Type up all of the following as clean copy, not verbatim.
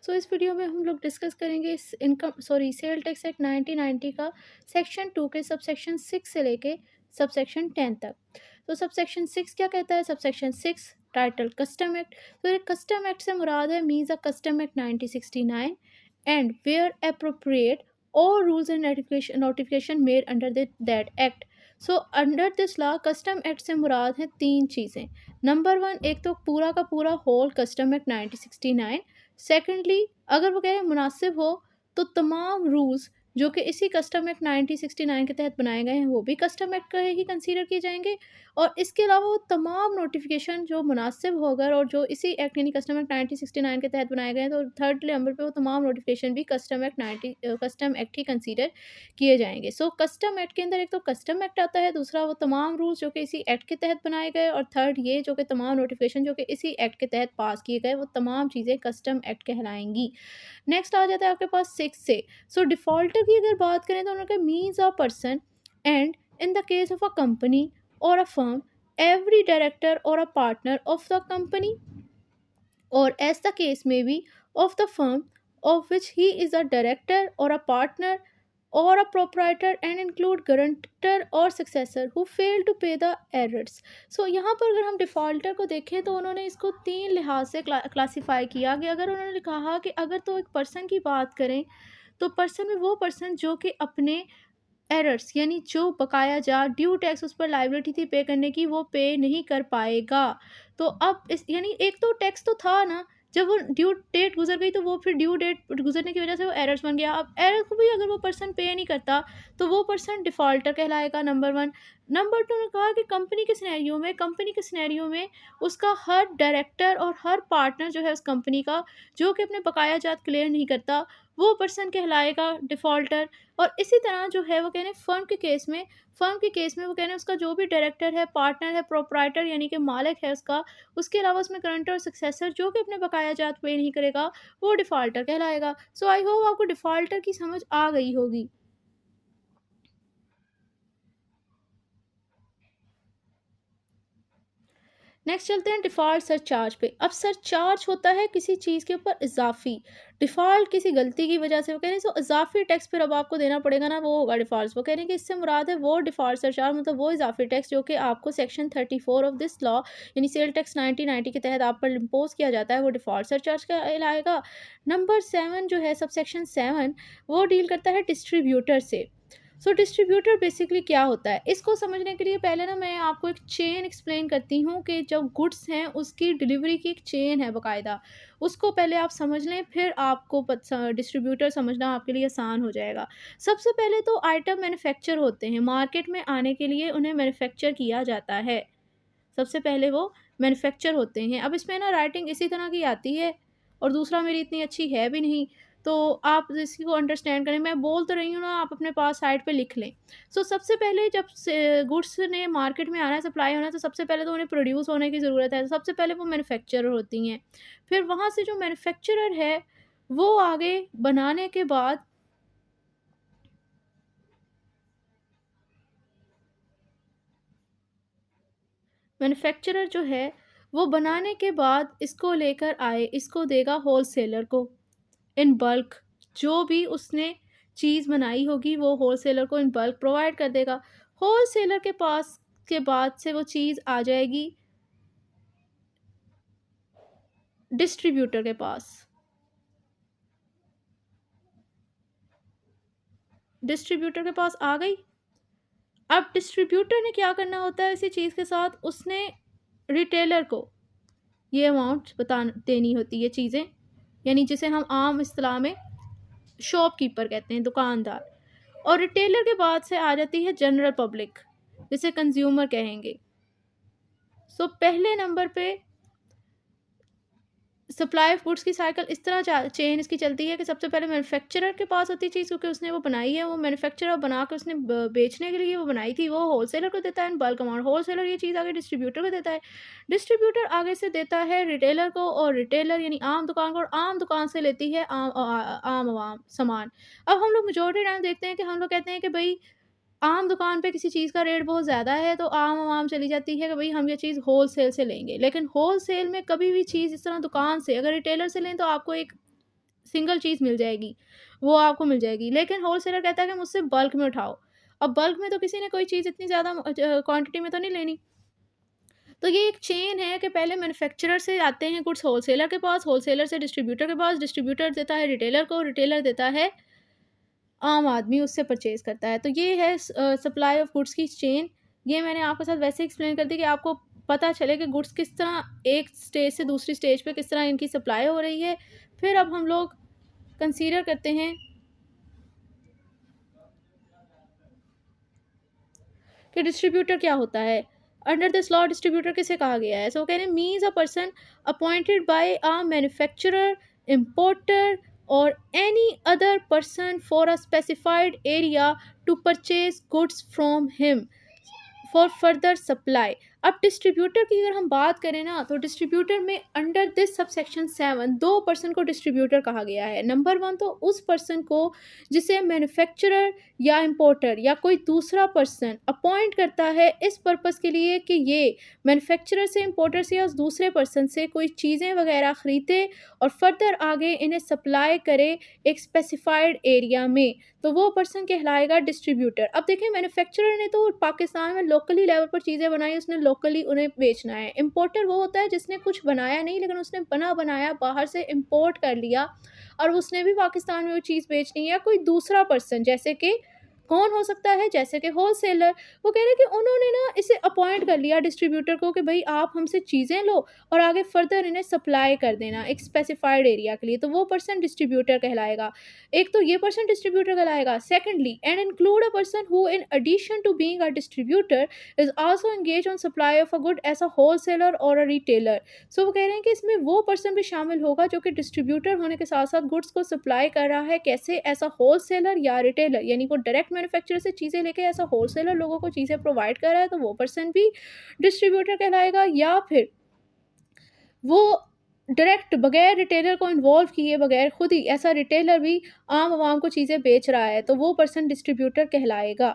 सो इस वीडियो में हम लोग डिस्कस करेंगे इस income sorry sale tax act 1990 का सेक्शन 2 के सबसेक्शन 6 से लेके सबसेक्शन 10 तक। तो सबसेक्शन 6 क्या कहता है? Subsection 6 title custom act. तो ये कस्टम एक्ट से मुराद है means a custom act 1969 and where appropriate all rules and notification made under that act. So under this law custom act से मुराद है तीन चीज़ें। नंबर वन, एक तो पूरा का पूरा होल कस्टम एक्ट 1969। सेकेंडली, अगर वो कह रहे हैं मुनासिब हो तो तमाम रूल्स जो कि इसी कस्टम एक्ट 1969 के तहत बनाए गए हैं वो भी कस्टम एक्ट का ही कंसीडर किए जाएंगे। और इसके अलावा वो तमाम नोटिफिकेशन जो मुनासिब होकर और जो इसी एक्ट यानी कस्टम एक्ट 1969 के तहत बनाए गए हैं, तो थर्ड नंबर पे वो तमाम नोटिफिकेशन भी कस्टम एक्ट ही कंसीडर किए जाएंगे। सो कस्टम एक्ट के अंदर एक तो कस्टम एक्ट आता है, दूसरा वो तमाम रूल्स जो कि इसी एक्ट के तहत बनाए गए, और थर्ड ये जो कि तमाम नोटिफिकेशन जो कि इसी एक्ट के तहत पास किए गए, वो तमाम चीज़ें कस्टम एक्ट कहलाएंगी। नेक्स्ट आ जाता है आपके पास 6 से। सो डिफ़ॉल्टर की अगर बात करें तो उनका means a person and in the case of a company or a firm every director or a partner of the company or as the case may be of the firm of which he is a director or a partner or a proprietor and include guarantor or successor who fail to pay the errors. So यहाँ पर अगर हम defaulter को देखें तो उन्होंने इसको तीन लिहाज से क्लासीफाई किया कि अगर उन्होंने कहा कि अगर तो एक पर्सन की बात करें तो पर्सन में वो पर्सन जो कि अपने एरर्स यानी जो बकाया जा ड्यू टैक्स उस पर लाइबिलिटी थी पे करने की, वो पे नहीं कर पाएगा। तो अब इस यानी एक तो टैक्स तो था ना, जब वो ड्यू डेट गुजर गई तो वो फिर ड्यू डेट गुजरने की वजह से वो एरर्स बन गया। अब एरर को भी अगर वो पर्सन पे नहीं करता तो वो पर्सन डिफ़ॉल्टर कहलाएगा, नंबर वन। नंबर टू ने कहा कि कंपनी के सिनेरियो में उसका हर डायरेक्टर और हर पार्टनर जो है उस कंपनी का, जो कि अपने बकाया जात क्लियर नहीं करता, वो पर्सन कहलाएगा डिफ़ॉल्टर। और इसी तरह जो है वो कह रहे हैं फर्म के केस में वो कह रहे हैं उसका जो भी डायरेक्टर है, पार्टनर है, प्रोप्राइटर यानी कि मालिक है उसका, उसके अलावा उसमें करंटर और सक्सेसर जो कि अपने बकाया जात पे नहीं करेगा, वो डिफ़ॉल्टर कहलाएगा। सो आई होप आपको डिफ़ॉल्टर की समझ आ गई होगी। नेक्स्ट चलते हैं डिफ़ॉल्ट सरचार्ज पे। अब सरचार्ज होता है किसी चीज़ के ऊपर इजाफी, डिफ़ॉल्ट किसी गलती की वजह से वो कह रहे हैं सो इजाफी टैक्स फिर अब आपको देना पड़ेगा ना, वो होगा डिफ़ॉल्ट। वो कह रहे हैं कि इससे मुराद है वो डिफ़ॉल्ट सरचार्ज, मतलब वो इजाफी टैक्स जो कि आपको सेक्शन 34 ऑफ दिस लॉ यानी सेल टैक्स 1990 के तहत आप पर इम्पोज किया जाता है, वो डिफ़ॉल्ट सरचार्ज कहलाएगा। नंबर 7 जो है सबसेक्शन 7, वो डील करता है डिस्ट्रीब्यूटर से। सो डिस्ट्रीब्यूटर बेसिकली क्या होता है, इसको समझने के लिए पहले ना मैं आपको एक चेन एक्सप्लेन करती हूँ कि जो गुड्स हैं उसकी डिलीवरी की एक चेन है बाकायदा, उसको पहले आप समझ लें, फिर आपको डिस्ट्रीब्यूटर समझना आपके लिए आसान हो जाएगा। सबसे पहले तो आइटम मैन्युफैक्चर होते हैं, मार्केट में आने के लिए उन्हें मैन्युफैक्चर किया जाता है। सबसे पहले वो मैन्युफैक्चर होते हैं। अब इसमें ना राइटिंग इसी तरह की आती है और दूसरा मेरी इतनी अच्छी है भी नहीं, तो आप इसी को अंडरस्टैंड करें। मैं बोल तो रही हूँ ना, आप अपने पास साइड पे लिख लें। सो सबसे पहले जब से गुड्स ने मार्केट में आना है, सप्लाई होना है, तो सबसे पहले तो उन्हें प्रोड्यूस होने की ज़रूरत है। तो सबसे पहले वो मैन्युफैक्चरर होती हैं। फिर वहाँ से जो मैन्युफैक्चरर है, वो आगे बनाने के बाद मैन्युफैक्चरर जो है वो बनाने के बाद इसको लेकर आए, इसको देगा होलसेलर को इन बल्क। जो भी उसने चीज़ बनाई होगी वो होलसेलर को इन बल्क प्रोवाइड कर देगा। होलसेलर के पास के बाद से वो चीज़ आ जाएगी डिस्ट्रीब्यूटर के पास। डिस्ट्रीब्यूटर के पास आ गई। अब डिस्ट्रीब्यूटर ने क्या करना होता है इसी चीज़ के साथ, उसने रिटेलर को ये अमाउंट बता देनी होती है चीज़ें, यानी जिसे हम आम इस्तेलाह में शॉपकीपर कहते हैं, दुकानदार। और रिटेलर के बाद से आ जाती है जनरल पब्लिक, जिसे कंज्यूमर कहेंगे। सो पहले नंबर पे सप्लाई ऑफ गुड्स की साइकिल इस तरह चेन इसकी चलती है कि सबसे पहले मैन्युफैक्चरर के पास होती है चीज़, क्योंकि उसने वो बनाई है, वो मैन्युफैक्चरर बना के उसने बेचने के लिए वो बनाई थी, वो होलसेलर को देता है इन बल्क अमाउंट। होलसेलर ये चीज़ आगे डिस्ट्रीब्यूटर को देता है, डिस्ट्रीब्यूटर आगे से देता है रिटेलर को, और रिटेलर यानी आम दुकान को, और आम दुकान से लेती है आम आवाम सामान। अब हम लोग मेजॉरिटी टाइम देखते हैं कि हम लोग कहते हैं कि भाई आम दुकान पे किसी चीज़ का रेट बहुत ज़्यादा है, तो आम चली जाती है कि भई हम ये चीज़ होलसेल से लेंगे। लेकिन होलसेल में कभी भी चीज़ इस तरह दुकान से अगर रिटेलर से लें तो आपको एक सिंगल चीज़ मिल जाएगी, वो आपको मिल जाएगी। लेकिन होलसेलर कहता है कि मुझसे बल्क में उठाओ। अब बल्क में तो किसी ने कोई चीज़ इतनी ज़्यादा क्वांटिटी में तो नहीं लेनी। तो ये एक चेन है कि पहले मैन्युफैक्चरर से आते हैं गुड्स होलसेलर के पास, होलसेलर से डिस्ट्रीब्यूटर के पास, डिस्ट्रीब्यूटर देता है रिटेलर को, रिटेलर देता है आम आदमी, उससे परचेज़ करता है। तो ये है सप्लाई ऑफ गुड्स की चेन। ये मैंने आपके साथ वैसे एक्सप्लेन कर दी कि आपको पता चले कि गुड्स किस तरह एक स्टेज से दूसरी स्टेज पे किस तरह इनकी सप्लाई हो रही है। फिर अब हम लोग कंसीडर करते हैं कि डिस्ट्रीब्यूटर क्या होता है। अंडर दिस लॉ डिस्ट्रीब्यूटर किसे कहा गया है? सो कह रहे हैं means a person appointed by a manufacturer, importer or any other person for a specified area to purchase goods from him for further supply. अब डिस्ट्रीब्यूटर की अगर हम बात करें ना, तो डिस्ट्रीब्यूटर में अंडर दिस सब सेक्शन 7 दो पर्सन को डिस्ट्रीब्यूटर कहा गया है। नंबर 1 तो उस पर्सन को जिसे मैन्युफैक्चरर या इंपोर्टर या कोई दूसरा पर्सन अपॉइंट करता है इस पर्पस के लिए कि ये मैन्युफैक्चरर से, इंपोर्टर से या उस दूसरे पर्सन से कोई चीज़ें वगैरह ख़रीदे और फर्दर आगे इन्हें सप्लाई करे एक स्पेसिफाइड एरिया में, तो वो पर्सन कहलाएगा डिस्ट्रीब्यूटर। अब देखिए मैन्युफैक्चरर ने तो पाकिस्तान में लोकली लेवल पर चीज़ें बनाई, उसने लोकली उन्हें बेचना है। इंपोर्टर वो होता है जिसने कुछ बनाया नहीं, लेकिन उसने बना बनाया बाहर से इंपोर्ट कर लिया और उसने भी पाकिस्तान में वो चीज़ बेचनी है। या कोई दूसरा पर्सन जैसे कि कौन हो सकता है, जैसे कि होलसेलर, वो कह रहे हैं कि उन्होंने ना इसे अपॉइंट कर लिया डिस्ट्रीब्यूटर को कि भाई आप हमसे चीज़ें लो और आगे फर्दर इन्हें सप्लाई कर देना एक स्पेसिफाइड एरिया के लिए, तो वो पर्सन डिस्ट्रीब्यूटर कहलाएगा। एक तो ये पर्सन डिस्ट्रीब्यूटर कहलाएगा। Secondly and include a person who in addition to being a distributor is also engage on supply of a good as a wholesaler और अ रिटेलर। सो वो कह रहे हैं कि इसमें वो पर्सन भी शामिल होगा जो कि डिस्ट्रीब्यूटर होने के साथ साथ गुड्स को सप्लाई कर रहा है। कैसे? ऐसा होलसेलर या रिटेलर, यानी वो डायरेक्ट मैन्युफैक्चरर से चीज़ें लेके ऐसा होलसेलर लोगों को चीज़ें प्रोवाइड कर रहा है, तो वो पर्सन भी डिस्ट्रीब्यूटर कहलाएगा। या फिर वो डायरेक्ट बगैर रिटेलर को इन्वॉल्व किए बगैर खुद ही ऐसा रिटेलर भी आम आवाम को चीज़ें बेच रहा है, तो वो पर्सन डिस्ट्रीब्यूटर कहलाएगा।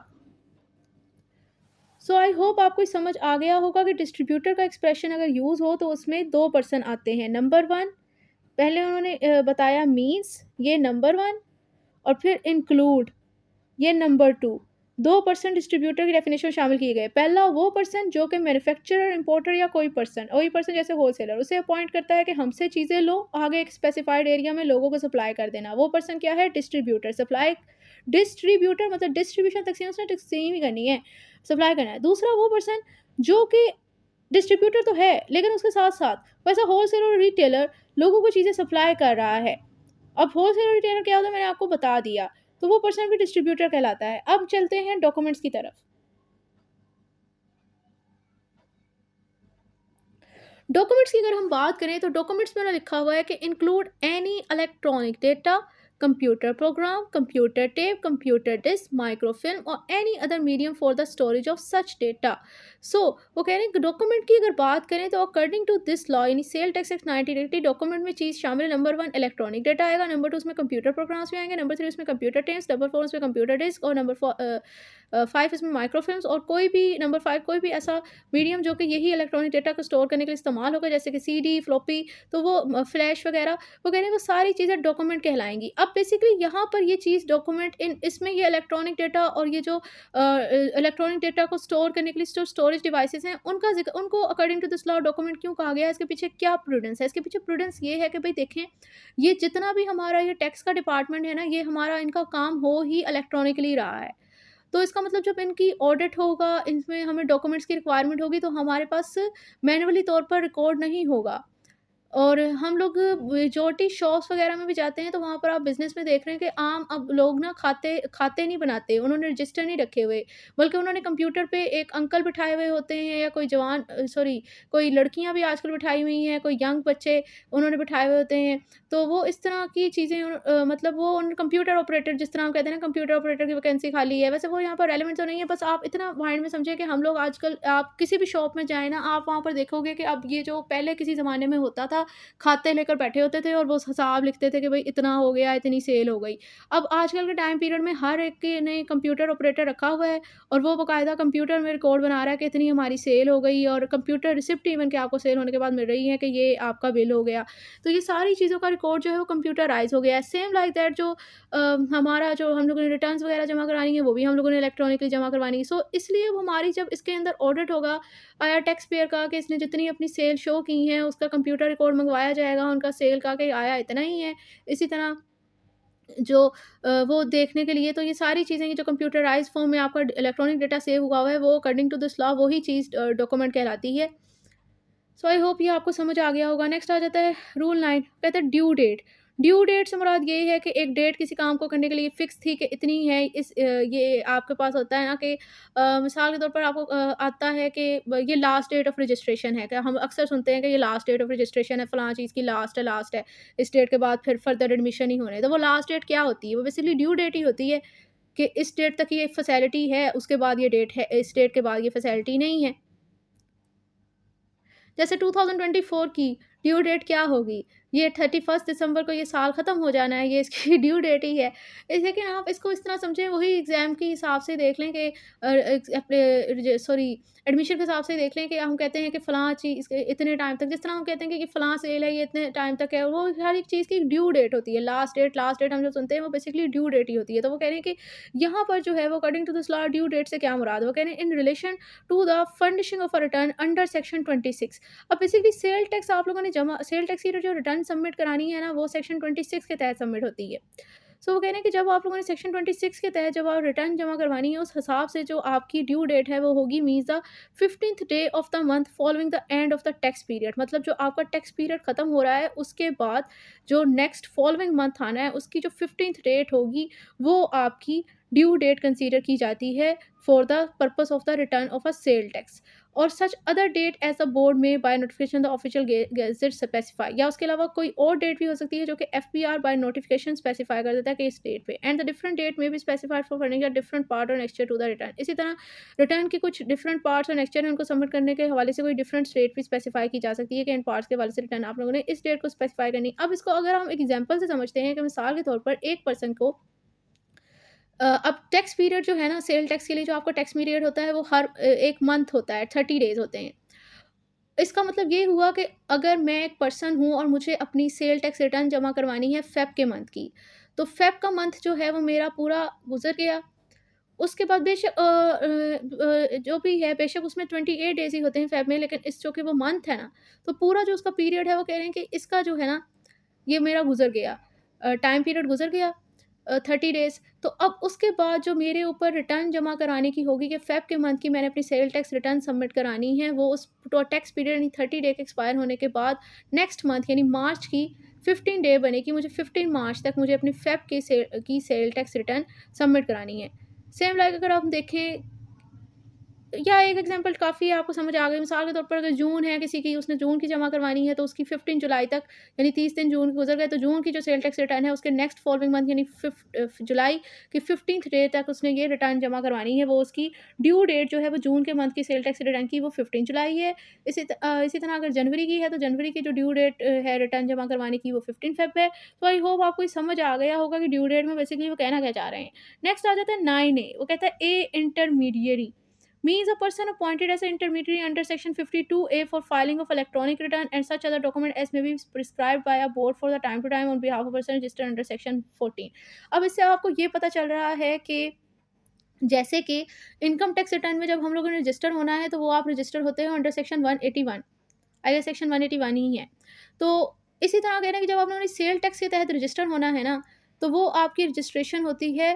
सो आई होप आपको ये समझ आ गया होगा कि डिस्ट्रीब्यूटर का एक्सप्रेशन अगर यूज़ हो तो उसमें दो पर्सन आते हैं। नंबर 1 पहले उन्होंने बताया मीन्स, ये नंबर 1, और फिर इंक्लूड, ये नंबर 2। 2 पर्सन डिस्ट्रीब्यूटर की डेफिनेशन में शामिल किए गए। पहला वो पर्सन जो कि मैन्युफैक्चरर, इंपोर्टर या कोई पर्सन, और वही पर्सन जैसे होलसेलर उसे अपॉइंट करता है कि हमसे चीज़ें लो, आगे एक स्पेसिफाइड एरिया में लोगों को सप्लाई कर देना। वो पर्सन क्या है? डिस्ट्रीब्यूटर। सप्लाई डिस्ट्रीब्यूटर मतलब डिस्ट्रीब्यूशन तकसीम उसने तकसीम ही करनी है, सप्लाई करना है। दूसरा वो पर्सन जो कि डिस्ट्रीब्यूटर तो है, लेकिन उसके साथ-साथ वैसा होलसेलर और रिटेलर लोगों को चीज़ें सप्लाई कर रहा है। अब होलसेलर और रिटेलर क्या होता है मैंने आपको बता दिया, तो वो पर्सन भी डिस्ट्रीब्यूटर कहलाता है। अब चलते हैं डॉक्यूमेंट्स की तरफ। डॉक्यूमेंट्स की अगर हम बात करें तो डॉक्यूमेंट्स में ना लिखा हुआ है कि include any electronic data, computer program, computer tape, computer disk, microfilm or any other medium for the storage of such data. So वो कह रहे हैं कि डॉक्यूमेंट की अगर बात करें तो अकॉर्डिंग टू दिस लॉ यानी सेल टैक्स एक्ट 1980 डॉक्यूमेंट में चीज़ शामिल है। नंबर 1 इलेक्ट्रॉनिक डेटा आएगा, नंबर 2 उसमें कंप्यूटर प्रोग्राम्स भी आएंगे, नंबर 3 उसमें कंप्यूटर टेप्स, नंबर 4 उसमें कंप्यूटर डिस्क और नंबर 5 इसमें माइक्रोफिल्म्स और कोई भी नंबर 5 कोई भी ऐसा मीडियम जो कि यही इलेक्ट्रॉनिक डेटा को स्टोर करने के लिए इस्तेमाल होगा, जैसे कि सीडी, फ्लॉपी, तो वो फ्लैश वगैरह, वो कह रहे हैं वो सारी चीज़ें डॉक्यूमेंट कहलाएंगी। अब बेसिकली यहाँ पर ये चीज़ डॉक्यूमेंट इन इसमें ये इलेक्ट्रॉनिक डेटा और ये जो इलेक्ट्रॉनिक डेटा को स्टोर करने के लिए जो स्टोरेज डिवाइसेस हैं उनका जिक्र, उनको according to this law document क्यों कहा गया है, इसके पीछे क्या प्रूडेंस है? इसके पीछे प्रूडेंस ये है कि भाई देखें, ये जितना भी हमारा ये टैक्स का डिपार्टमेंट है ना, ये हमारा इनका काम हो ही इलेक्ट्रॉनिकली रहा है। तो इसका मतलब जब इनकी ऑडिट होगा, इसमें हमें डॉक्यूमेंट्स की रिक्वायरमेंट होगी, तो हमारे पास मैन्युअली तौर पर रिकॉर्ड नहीं होगा। और हम लोग मेजॉरिटी शॉप्स वगैरह में भी जाते हैं, तो वहाँ पर आप बिज़नेस में देख रहे हैं कि आम अब लोग ना खाते खाते नहीं बनाते, उन्होंने रजिस्टर नहीं रखे हुए, बल्कि उन्होंने कंप्यूटर पे एक अंकल बिठाए हुए होते हैं या कोई जवान सॉरी कोई लड़कियाँ भी आजकल बिठाई हुई हैं, कोई यंग बच्चे उन्होंने बिठाए हुए होते हैं। तो वो इस तरह की चीज़ें मतलब वो उन कंप्यूटर ऑपरेटर, जिस तरह हम कहते हैं ना कंप्यूटर ऑपरेटर की वैकेंसी खाली है, वैसे वो यहाँ पर रेलेवेंट तो नहीं है। बस आप इतना माइंड में समझिए कि हम लोग आजकल आप किसी भी शॉप में जाएँ ना, आप वहाँ पर देखोगे कि अब ये जो पहले किसी ज़माने में होता था बाकायदा खाते लेकर बैठे होते थे और वो हिसाब लिखते थे कि भाई इतना हो गया, इतनी सेल हो गई। अब आजकल के टाइम पीरियड में हर एक के ने कंप्यूटर ऑपरेटर रखा हुआ है और वो बाकायदा कंप्यूटर में रिकॉर्ड बना रहा है कि इतनी हमारी सेल हो गई, और कंप्यूटर रिसिप्ट इवन कि आपको सेल होने के बाद मिल रही है कि ये आपका बिल हो गया। तो ये सारी चीज़ों का रिकॉर्ड जो है वो कंप्यूटराइज़ हो गया है। सेम लाइक दैट जो हमारा जो हम लोगों ने रिटर्न्स वगैरह जमा करानी है वो भी हम लोगों ने इलेक्ट्रॉनिकली जमा करवानी है। सो इसलिए वो हमारी जब इसके अंदर ऑडिट होगा आया टैक्स पेयर का कि इसने जितनी अपनी सेल शो की हैं उसका कंप्यूटर रिकॉर्ड मंगवाया जाएगा उनका सेल का कि आया इतना ही है। इसी तरह जो वो देखने के लिए तो ये सारी चीज़ें ये जो कंप्यूटराइज़्ड फ़ॉर्म में आपका इलेक्ट्रॉनिक डेटा सेव हुआ हुआ है वो अकॉर्डिंग टू दिस लॉ वही चीज़ डॉक्यूमेंट कहलाती है। सो आई होप ये आपको समझ आ गया होगा। नेक्स्ट आ जाता है रूल 9, कहता है ड्यू डेट। ड्यू डेट से मुराद ये है कि एक डेट किसी काम को करने के लिए फिक्स थी कि इतनी है। ये आपके पास होता है ना कि मिसाल के तौर पर आपको आता है कि ये लास्ट डेट ऑफ रजिस्ट्रेशन है। कि हम अक्सर सुनते हैं कि ये लास्ट डेट ऑफ रजिस्ट्रेशन है, फलां चीज़ की लास्ट है, इस डेट के बाद फिर फर्दर एडमिशन नहीं होने। तो वो लास्ट डेट क्या होती है? वो बेसिकली ड्यू डेट ही होती है कि इस डेट तक ये फैसिलिटी है, उसके बाद ये डेट है, इस डेट के बाद ये फैसिलिटी नहीं है। जैसे 2024 की ड्यू डेट क्या होगी? ये 31 दिसंबर को ये साल ख़त्म हो जाना है, ये इसकी ड्यू डेट ही है। लेकिन आप इसको इस तरह समझें वही एग्ज़ाम के हिसाब से देख लें कि अपने सॉरी एडमिशन के हिसाब से देख लें कि हम कहते हैं कि फ़लाँ चीज़ के इतने टाइम तक, जिस तरह हम कहते हैं कि फ़लाँ सेल है ये इतने टाइम तक है, वो हर एक चीज़ की ड्यू डेट होती है। लास्ट डेट हम जो सुनते हैं वो बेसिकली ड्यू डेट ही होती है। तो वो कह रहे हैं कि यहाँ पर जो है वो according to this law due date से क्या मुराद है? वो कह रहे हैं in relation to the furnishing of a return under section 26। अब बेसिकली सेल टैक्स की जो रिटर्न सबमिट करानी है ना वो सेक्शन 26 के तहत सबमिट होती है। सो वो कह रहे हैं कि जब आप लोगों ने सेक्शन 26 के तहत जब आप रिटर्न जमा करवानी है उस हिसाब से जो आपकी ड्यू डेट है वो होगी means the 15th day of the month following the end of the tax period. मतलब जो आपका टैक्स पीरियड खत्म हो रहा है उसके बाद जो नेक्स्ट फॉलोइंग मंथ आना है उसकी जो 15th डेट होगी वो आपकी ड्यू डेट कंसीडर की जाती है for the purpose of the return of a sale tax. Or such other date as a board may by notification the official gazette specify, या उसके अलावा कोई और डेट भी हो सकती है जो कि एफपीआर बाय नोटिफिकेशन स्पेसिफाई कर देता है कि इस डेट पे, एंड द डिफरेंट डेट में भी specified for furnishing a different part और नेक्स्चर टू द रिटर्न। इसी तरह रिटर्न के कुछ डिफरेंट पार्ट्स और नेक्स्चर हैं उनको सबमिट करने के हवाले से कोई डिफरेंट डेट भी स्पेसिफाई की जा सकती है कि इन पार्ट्स के हवाले से रिटर्न आप लोगों ने इस डेट को स्पेसिफाई करनी। अब इसको अगर हम एक एग्जाम्पल से समझते हैं कि मिसाल के तौर पर एक पर्सन को अब टैक्स पीरियड जो है ना सेल टैक्स के लिए जो आपका टैक्स पीरियड होता है वो हर 1 मंथ होता है, 30 डेज़ होते हैं। इसका मतलब ये हुआ कि अगर मैं एक पर्सन हूँ और मुझे अपनी सेल टैक्स रिटर्न जमा करवानी है फ़ेब के मंथ की, तो फ़ेब का मंथ जो है वो मेरा पूरा गुज़र गया। उसके बाद बेशक जो भी है बेशक उसमें 28 डेज़ ही होते हैं फ़ेब में, लेकिन इस चूँकि वो मंथ है ना, तो पूरा जो उसका पीरियड है वो कह रहे हैं कि इसका जो है ना ये मेरा गुज़र गया। टाइम पीरियड गुज़र गया 30 डेज़। तो अब उसके बाद जो मेरे ऊपर रिटर्न जमा कराने की होगी कि फ़ेब के मंथ की मैंने अपनी सेल टैक्स रिटर्न सबमिट करानी है, वो उस टो टैक्स पीरियड यानी 30 डे के एक्सपायर होने के बाद नेक्स्ट मंथ यानी मार्च की 15 डे बनेगी। मुझे 15 मार्च तक मुझे अपनी फ़ेब की सेल टैक्स रिटर्न सबमिट करानी है। सेम लाइक अगर आप देखें या एक एग्जांपल काफ़ी आपको समझ आ गई। मिसाल के तौर पर अगर जून है किसी की, उसने जून की जमा करवानी है तो उसकी 15 जुलाई तक यानी 30 दिन जून गुज़र गए तो जून की जो सेल टैक्स रिटर्न है उसके नेक्स्ट फॉलोइंग मंथ यानी जुलाई की 15th डे तक उसने ये रिटर्न जमा करवानी है। वो उसकी ड्यू डेट जो है वो जून के मंथ की सेल टैक्स रिटर्न की वो 15 जुलाई है। इसी तरह अगर जनवरी की है तो जनवरी की जो ड्यू डेट है रिटर्न जमा करवाने की वो 15 फ़ेब है। तो आई होप आपको ये समझ आ गया होगा कि ड्यू डेट में बेसिकली वो कहना क्या चाह रहे हैं। नेक्स्ट आ जाता है 9A, वो कहता है ए intermediary means a person appointed as an intermediary under section 52A for filing of electronic return and such other document as may be prescribed by a board for the time to time on behalf of a person registered under section 14। अब इससे आपको ये पता चल रहा है कि जैसे कि इनकम टैक्स रिटर्न में जब हम लोगों ने रजिस्टर होना है तो वो आप रजिस्टर होते हो under section 181। I guess section 181 ही है। तो इसी तरह कह रहे हैं कि जब आप लोगों ने सेल टैक्स के तहत रजिस्टर होना है ना, तो वो आपकी रजिस्ट्रेशन होती है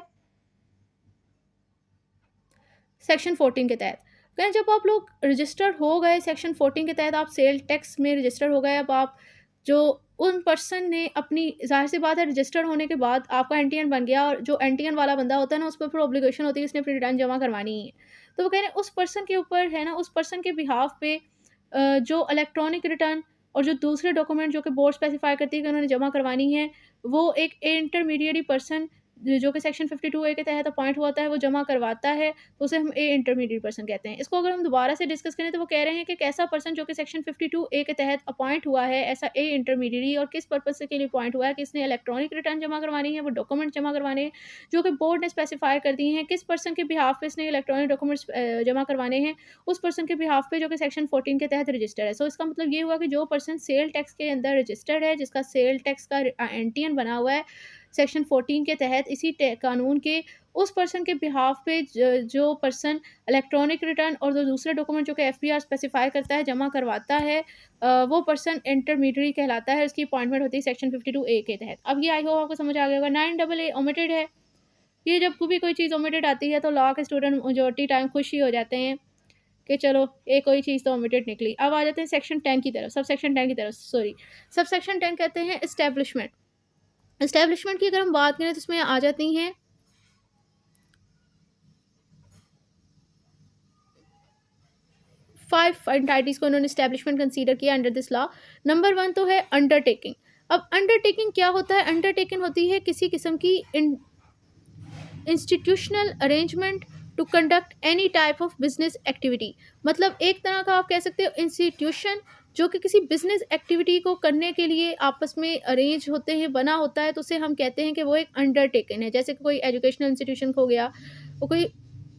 सेक्शन 14 के तहत। कहें जब आप लोग रजिस्टर्ड हो गए सेक्शन 14 के तहत, आप सेल टैक्स में रजिस्टर हो गए, अब आप जो उन पर्सन ने अपनी ज़ाहिर सी बात है रजिस्टर्ड होने के बाद आपका एनटीएन बन गया और जो एनटीएन वाला बंदा होता है ना उस पर फिर ऑब्लिगेशन होती है उसने अपनी रिटर्न जमा करवानी है। तो वो कह रहे हैं उस पर्सन के ऊपर है ना, उस पर्सन के बिहाफ पे जो इलेक्ट्रॉनिक रिटर्न और जो दूसरे डॉक्यूमेंट जो कि बोर्ड स्पेसिफाई करती है कि उन्होंने जमा करवानी है, वो एक इंटरमीडिएरी पर्सन जो कि सेक्शन 52A के तहत अपॉइंट हुआ है वो जमा करवाता है, तो उसे हम ए इंटरमीडिएट पर्सन कहते हैं। इसको अगर हम दोबारा से डिस्कस करें तो वो कह रहे हैं कि एक ऐसा पर्सन जो कि सेक्शन 52A के तहत अपॉइंट हुआ है, ऐसा ए इंटरमीडिएरी, और किस पर्पज़ से के लिए अपॉइंट हुआ है, कि इसने इलेक्ट्रॉनिक रिटर्न जमा करवानी है, वो डॉक्यूमेंट जमा करवाने हैं, जो कि बोर्ड ने स्पेसिफाई कर दिए हैं, किस पर्सन के बिहाफ पे इसने इलेक्ट्रॉनिक डॉक्यूमेंट्स जमा करवाने हैं, उस पर्सन के बिहाफ पे जो कि सेक्शन 14 के तहत रजिस्टर्ड है। सो इसका मतलब ये हुआ कि जो पर्सन सेल टैक्स के अंदर रजिस्टर्ड है, जिसका सेल टैक्स का एंटीएन बना हुआ है सेक्शन 14 के तहत, इसी कानून के, उस पर्सन के बिहाफ पे जो पर्सन इलेक्ट्रॉनिक रिटर्न और जो दूसरे डॉक्यूमेंट जो कि एफबीआर स्पेसिफाई करता है जमा करवाता है, वो पर्सन इंटरमीडिएरी कहलाता है। उसकी अपॉइंटमेंट होती है सेक्शन 52A के तहत। अब ये आई होप आपको समझ आ गया होगा। 9AA ओमिटेड है। ये जब भी कोई चीज़ ओमिटेड आती है तो लॉ के स्टूडेंट मेजॉरिटी टाइम खुश ही हो जाते हैं कि चलो ये कोई चीज़ तो ओमिटेड निकली। अब आ जाते हैं सेक्शन 10 की तरफ, सब सेक्शन 10 की तरफ, सॉरी। सब सेक्शन 10 कहते हैं एस्टेब्लिशमेंट। एस्टेब्लिशमेंट की अगर हम बात करें तो इसमें आ जाती हैं 5 एंटाइटीज़ को उन्होंने एस्टेब्लिशमेंट कंसीडर किया अंडर दिस लॉ। नंबर 1 तो है अंडरटेकिंग। अब अंडरटेकिंग क्या होता है? अंडरटेकिंग होती है किसी किस्म की institutional arrangement to conduct any type of business activity. मतलब एक तरह का आप कह सकते हो इंस्टीट्यूशन जो कि किसी बिजनेस एक्टिविटी को करने के लिए आपस में अरेंज होते हैं, बना होता है, तो उसे हम कहते हैं कि वो एक अंडरटेकन है। जैसे कि कोई एजुकेशनल इंस्टीट्यूशन हो गया, वो कोई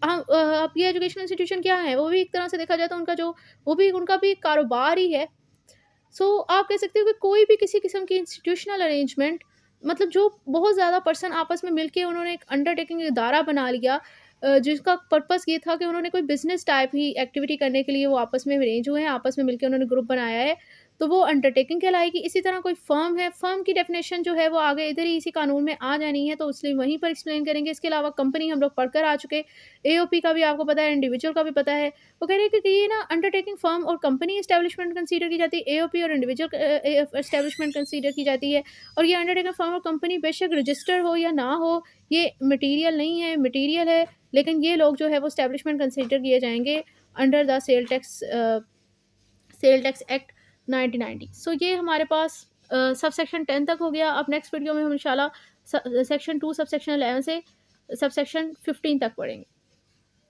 अब ये एजुकेशनल इंस्टीट्यूशन क्या है, वो भी एक तरह से देखा जाए तो उनका जो, वो भी उनका भी कारोबार ही है। आप कह सकते हो कि कोई भी किसी किस्म की इंस्टीट्यूशनल अरेंजमेंट, मतलब जो बहुत ज़्यादा पर्सन आपस में मिलके उन्होंने एक अंडरटेकिंग इदारा बना लिया, जिसका पर्पस ये था कि उन्होंने कोई बिजनेस टाइप ही एक्टिविटी करने के लिए वो आपस में अरेंज हुए हैं, आपस में मिलके उन्होंने ग्रुप बनाया है, तो वो अंडरटेकिंग कहलाएगी। इसी तरह कोई फर्म है, फर्म की डेफिनेशन जो है वो आगे इधर ही इसी कानून में आ जानी है, तो इसलिए वहीं पर एक्सप्लेन करेंगे। इसके अलावा कंपनी हम लोग पढ़कर आ चुके, एओपी का भी आपको पता है, इंडिविजुअल का भी पता है। वो कह रहे हैं कि ये ना अंडरटेकिंग फर्म और कंपनी एस्टेब्लिशमेंट कंसीडर की जाती है, एओपी और इंडिविजुअल एस्टेब्लिशमेंट कंसीडर की जाती है। और ये अंडरटेकिंग फर्म और कंपनी बेशक रजिस्टर हो या ना हो, ये मटीरियल नहीं है, मटीरियल है, लेकिन ये लोग जो है वो एस्टेब्लिशमेंट कंसीडर किए जाएंगे under the sale tax act 1990। ये हमारे पास सब सेक्शन 10 तक हो गया। अब नेक्स्ट वीडियो में हम इंशाल्लाह सेक्शन 2 सब सेक्शन 11 से सब सेक्शन 15 तक पढ़ेंगे।